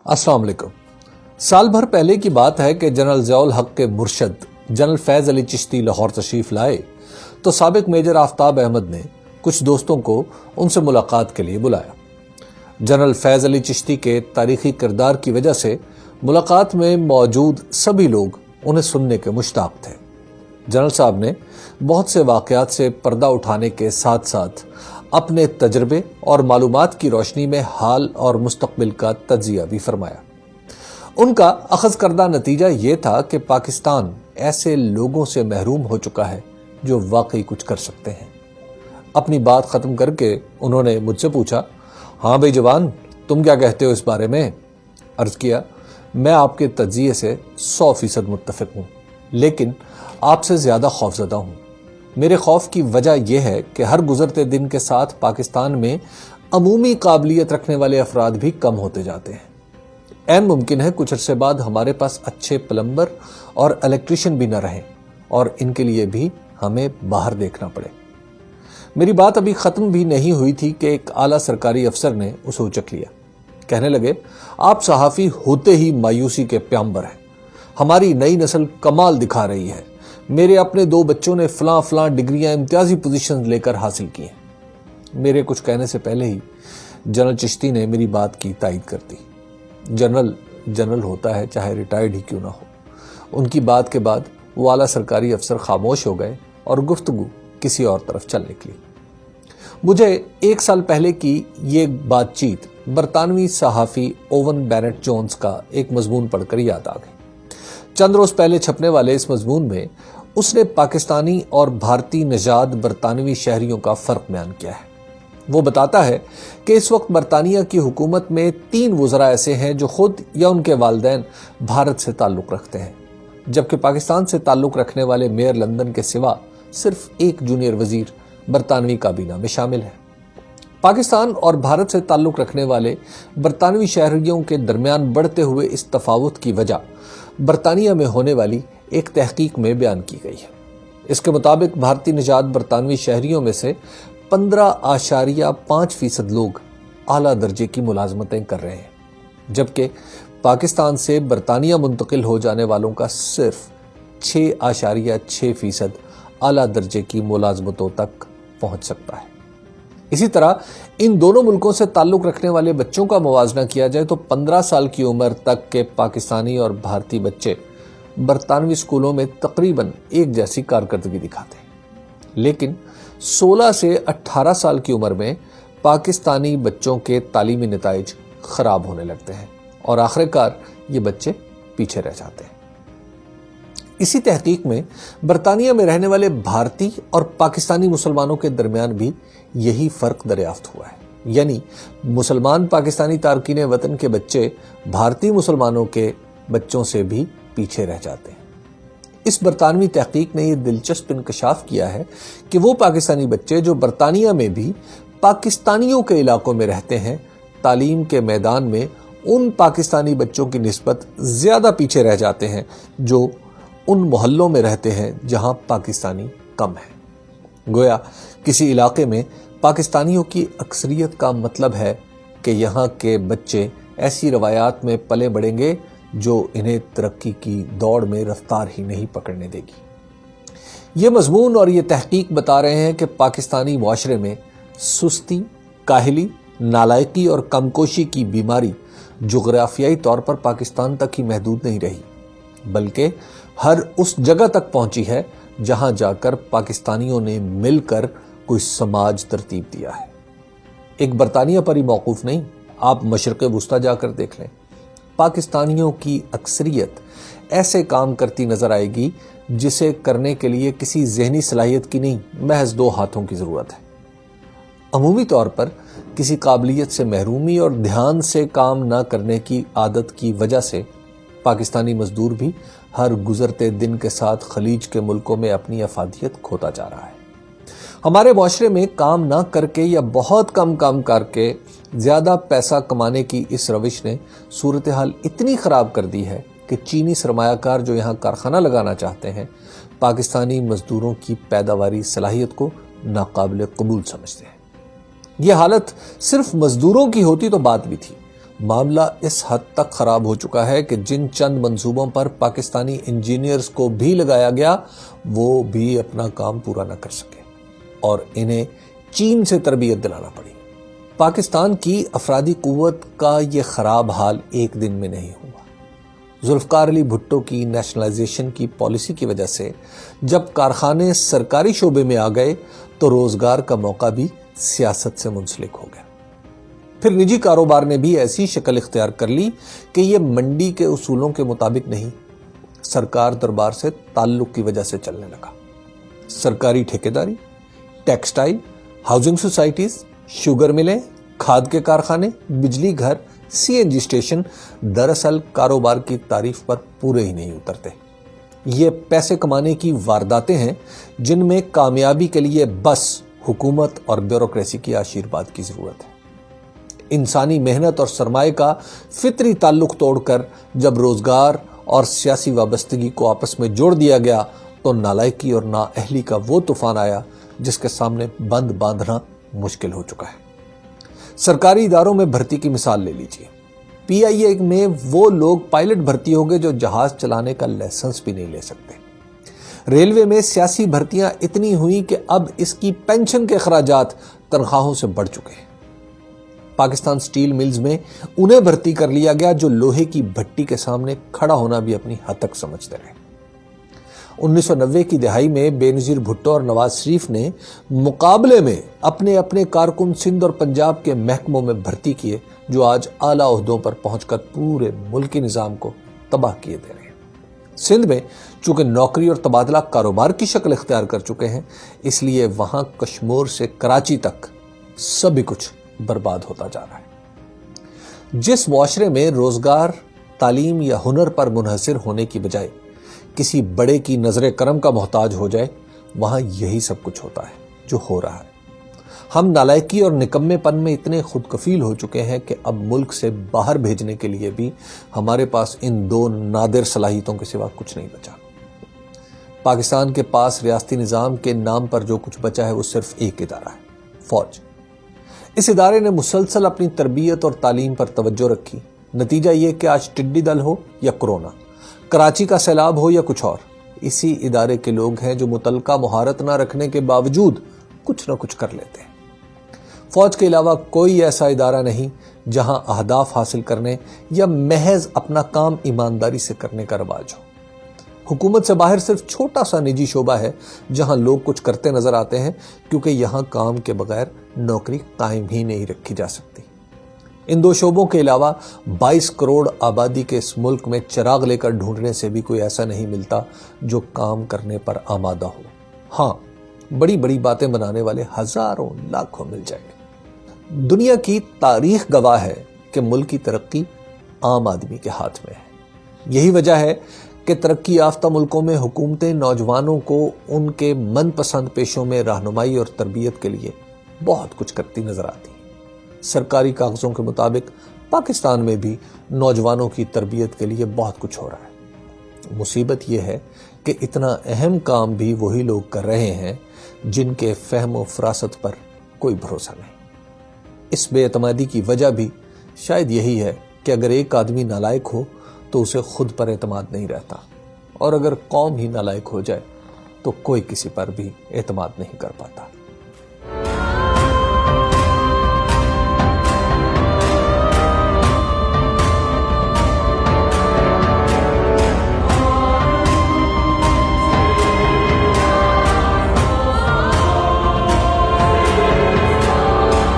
अस्सलाम वालेकुम। साल भर पहले की बात है कि जनरल ज़ियाउल हक के मुर्शद जनरल फैज़ अली चिश्ती लाहौर तशरीफ लाए तो साबिक मेजर आफ्ताब अहमद ने कुछ दोस्तों को उनसे मुलाकात के लिए बुलाया। जनरल फैज़ अली चिश्ती के तारीखी किरदार की वजह से मुलाकात में मौजूद सभी लोग उन्हें सुनने के मुश्ताक थे। जनरल साहब ने बहुत से वाक़यात से पर्दा उठाने के साथ साथ अपने तजर्बे और मालूमात की रोशनी में हाल और मुस्तकबिल का तज्जिया भी फरमाया। उनका अखज़ करदा नतीजा ये था कि पाकिस्तान ऐसे लोगों से महरूम हो चुका है जो वाकई कुछ कर सकते हैं। अपनी बात ख़त्म करके उन्होंने मुझसे पूछा, हाँ भाई जवान, तुम क्या कहते हो इस बारे में? अर्ज़ किया, मैं आपके तज्जिए से 100% मुत्तफ़िक हूँ, लेकिन आपसे ज़्यादा खौफज़दा हूँ। मेरे खौफ की वजह यह है कि हर गुजरते दिन के साथ पाकिस्तान में अमूमी काबिलियत रखने वाले अफराद भी कम होते जाते हैं। ऐन मुमकिन है कुछ अरसे बाद हमारे पास अच्छे प्लम्बर और इलेक्ट्रीशियन भी न रहें और इनके लिए भी हमें बाहर देखना पड़े। मेरी बात अभी ख़त्म भी नहीं हुई थी कि एक आला सरकारी अफसर ने उसे उचक लिया। कहने लगे, आप सहाफ़ी होते ही मायूसी के प्यांबर हैं। हमारी नई नस्ल कमाल दिखा रही है। मेरे अपने 2 बच्चों ने फलां डिग्रियां इम्तियाजी पोजीशन लेकर हासिल की हैं। मेरे कुछ कहने से पहले ही जनरल चिश्ती ने मेरी बात की तायीद कर दी। जनरल होता है, चाहे रिटायर्ड ही क्यों ना हो। उनकी बात के बाद वो आला सरकारी अफसर खामोश हो गए और गुफ्तगू किसी और तरफ चल निकली। मुझे 1 साल पहले की ये बातचीत बरतानवी सहाफ़ी ओवन बेनेट जोन्स का एक मजमून पढ़कर याद आ गई। चंद रोज पहले छपने वाले इस मजमून में उसने पाकिस्तानी और भारतीय नजाद बरतानवी शहरियों का फ़र्क बयान किया है। वो बताता है कि इस वक्त बरतानिया की हुकूमत में 3 वज़रा ऐसे हैं जो खुद या उनके वालिदैन भारत से ताल्लुक़ रखते हैं, जबकि पाकिस्तान से ताल्लुक़ रखने वाले मेयर लंदन के सिवा सिर्फ एक जूनियर वजीर बरतानवी काबीना में शामिल है। पाकिस्तान और भारत से ताल्लुक़ रखने वाले बरतानवी शहरियों के दरमियान बढ़ते हुए इस तफावत की वजह बरतानिया में होने वाली एक तहकीक में बयान की गई है। इसके मुताबिक भारतीय निजात बरतानवी शहरियों में से 15.5% लोग आला दर्जे की मुलाजमतें कर रहे हैं, जबकि पाकिस्तान से बरतानिया मुंतकिल हो जाने वालों का सिर्फ 6.6% आला दर्जे की मुलाजमतों तक पहुंच सकता है। इसी तरह इन दोनों मुल्कों से ताल्लुक़ रखने वाले बच्चों का मुवाजना किया जाए तो 15 साल की उम्र तक के पाकिस्तानी और भारतीय बच्चे बरतानवी स्कूलों में तकरीबन एक जैसी कारकर्दगी दिखाते हैं, लेकिन 16 से 18 साल की उम्र में पाकिस्तानी बच्चों के तालीमी नताइज खराब होने लगते हैं और आखिरकार ये बच्चे पीछे रह जाते हैं। इसी तहकीक में बरतानिया में रहने वाले भारतीय और पाकिस्तानी मुसलमानों के दरमियान भी यही फ़र्क दरियाफ्त हुआ है, यानी मुसलमान पाकिस्तानी तारकीन वतन के बच्चे भारतीय मुसलमानों के बच्चों से भी पीछे रह जाते हैं। इस बरतानवी तहकीक ने यह दिलचस्प इंकशाफ किया है कि वो पाकिस्तानी बच्चे जो बरतानिया में भी पाकिस्तानियों के इलाकों में रहते हैं, तालीम के मैदान में उन पाकिस्तानी बच्चों की निस्बत ज़्यादा पीछे रह जाते हैं जो उन मोहल्लों में रहते हैं जहां पाकिस्तानी कम है। गोया किसी इलाके में पाकिस्तानियों की अक्सरियत का मतलब है कि यहाँ के बच्चे ऐसी रवायात में पले बढ़ेंगे जो इन्हें तरक्की की दौड़ में रफ्तार ही नहीं पकड़ने देगी। ये मजमून और ये तहकीक बता रहे हैं कि पाकिस्तानी मुआशरे में सुस्ती, काहली, नालायकी और कमकोशी की बीमारी जोग्राफियाई तौर पर पाकिस्तान तक ही महदूद नहीं रही, बल्कि हर उस जगह तक पहुंची है जहां जाकर पाकिस्तानियों ने मिलकर कोई समाज तरतीब दिया है। एक बरतानिया पर ही मौकूफ नहीं, आप मशरक़ वुस्ता जाकर देख लें। पाकिस्तानियों की अक्सरियत ऐसे काम करती नजर आएगी जिसे करने के लिए किसी ज़हनी सलाहियत की नहीं, महज 2 हाथों की ज़रूरत है। अमूमी तौर पर किसी काबिलियत से महरूमी और ध्यान से काम ना करने की आदत की वजह से पाकिस्तानी मजदूर भी हर गुजरते दिन के साथ खलीज के मुल्कों में अपनी अफादियत खोता जा रहा है। हमारे माशरे में काम ना करके या बहुत कम काम करके ज़्यादा पैसा कमाने की इस रविश ने सूरत हाल इतनी ख़राब कर दी है कि चीनी सरमायाकार जो यहाँ कारखाना लगाना चाहते हैं, पाकिस्तानी मजदूरों की पैदावारी सलाहियत को नाकाबिल कबूल समझते हैं। यह हालत सिर्फ मजदूरों की होती तो बात भी थी, معاملہ اس حد تک خراب ہو چکا ہے کہ جن چند منصوبوں پر پاکستانی انجینئرز کو بھی لگایا گیا وہ بھی اپنا کام پورا نہ کر سکے اور انہیں چین سے تربیت دلانا پڑی۔ پاکستان کی افرادی قوت کا یہ خراب حال ایک دن میں نہیں ہوا۔ ذوالفقار علی بھٹو کی نیشنلائزیشن کی پالیسی کی وجہ سے جب کارخانے سرکاری شعبے میں آ گئے تو روزگار کا موقع بھی سیاست سے منسلک ہو گیا۔ پھر نجی کاروبار نے بھی ایسی شکل اختیار کر لی کہ یہ منڈی کے اصولوں کے مطابق نہیں، سرکار دربار سے تعلق کی وجہ سے چلنے لگا۔ سرکاری ٹھیکیداری، ٹیکسٹائل، ہاؤسنگ سوسائٹیز، شوگر ملیں، کھاد کے کارخانے، بجلی گھر، سی این جی اسٹیشن دراصل کاروبار کی تعریف پر پورے ہی نہیں اترتے۔ یہ پیسے کمانے کی وارداتیں ہیں جن میں کامیابی کے لیے بس حکومت اور بیوروکریسی کی آشیرواد کی ضرورت ہے۔ انسانی محنت اور سرمایہ کا فطری تعلق توڑ کر جب روزگار اور سیاسی وابستگی کو آپس میں جوڑ دیا گیا تو نالائکی اور نااہلی کا وہ طوفان آیا جس کے سامنے بند باندھنا مشکل ہو چکا ہے۔ سرکاری اداروں میں بھرتی کی مثال لے لیجیے۔ پی آئی اے میں وہ لوگ پائلٹ بھرتی ہو گئے جو جہاز چلانے کا لائسنس بھی نہیں لے سکتے۔ ریلوے میں سیاسی بھرتیاں اتنی ہوئیں کہ اب اس کی پینشن کے اخراجات تنخواہوں سے بڑھ چکے ہیں۔ پاکستان سٹیل ملز میں انہیں بھرتی کر لیا گیا جو لوہے کی بھٹی کے سامنے کھڑا ہونا بھی اپنی حد تک سمجھتے رہے۔ 1990 کی دہائی میں بے نظیر بھٹو اور نواز شریف نے مقابلے میں اپنے اپنے کارکن سندھ اور پنجاب کے محکموں میں بھرتی کیے جو آج اعلیٰ عہدوں پر پہنچ کر پورے ملکی نظام کو تباہ کیے دے رہے ہیں۔ سندھ میں چونکہ نوکری اور تبادلہ کاروبار کی شکل اختیار کر چکے ہیں، اس لیے وہاں کشمور سے کراچی تک سبھی کچھ برباد ہوتا جا رہا ہے۔ جس معاشرے میں روزگار، تعلیم یا ہنر پر منحصر ہونے کی بجائے کسی بڑے کی نظر کرم کا محتاج ہو جائے، وہاں یہی سب کچھ ہوتا ہے جو ہو رہا ہے۔ ہم نالائکی اور نکمے پن میں اتنے خود کفیل ہو چکے ہیں کہ اب ملک سے باہر بھیجنے کے لیے بھی ہمارے پاس ان دو نادر صلاحیتوں کے سوا کچھ نہیں بچا۔ پاکستان کے پاس ریاستی نظام کے نام پر جو کچھ بچا ہے وہ صرف ایک ادارہ ہے، فوج۔ اس ادارے نے مسلسل اپنی تربیت اور تعلیم پر توجہ رکھی۔ نتیجہ یہ کہ آج ٹڈی دل ہو یا کرونا، کراچی کا سیلاب ہو یا کچھ اور، اسی ادارے کے لوگ ہیں جو متعلقہ مہارت نہ رکھنے کے باوجود کچھ نہ کچھ کر لیتے ہیں۔ فوج کے علاوہ کوئی ایسا ادارہ نہیں جہاں اہداف حاصل کرنے یا محض اپنا کام ایمانداری سے کرنے کا رواج ہو۔ حکومت سے باہر صرف چھوٹا سا نجی شعبہ ہے جہاں لوگ کچھ کرتے نظر آتے ہیں، کیونکہ یہاں کام کے بغیر نوکری قائم ہی نہیں رکھی جا سکتی۔ ان دو شعبوں کے علاوہ 22 کروڑ آبادی کے اس ملک میں چراغ لے کر ڈھونڈنے سے بھی کوئی ایسا نہیں ملتا جو کام کرنے پر آمادہ ہو۔ ہاں، بڑی بڑی باتیں بنانے والے ہزاروں لاکھوں مل جائیں گے۔ دنیا کی تاریخ گواہ ہے کہ ملک کی ترقی عام آدمی کے ہاتھ میں ہے۔ یہی وجہ ہے کہ ترقی یافتہ ملکوں میں حکومتیں نوجوانوں کو ان کے من پسند پیشوں میں رہنمائی اور تربیت کے لیے بہت کچھ کرتی نظر آتی ہیں۔ سرکاری کاغذوں کے مطابق پاکستان میں بھی نوجوانوں کی تربیت کے لیے بہت کچھ ہو رہا ہے۔ مصیبت یہ ہے کہ اتنا اہم کام بھی وہی لوگ کر رہے ہیں جن کے فہم و فراست پر کوئی بھروسہ نہیں۔ اس بے اعتمادی کی وجہ بھی شاید یہی ہے کہ اگر ایک آدمی نالائق ہو تو اسے خود پر اعتماد نہیں رہتا، اور اگر قوم ہی نالائق ہو جائے تو کوئی کسی پر بھی اعتماد نہیں کر پاتا۔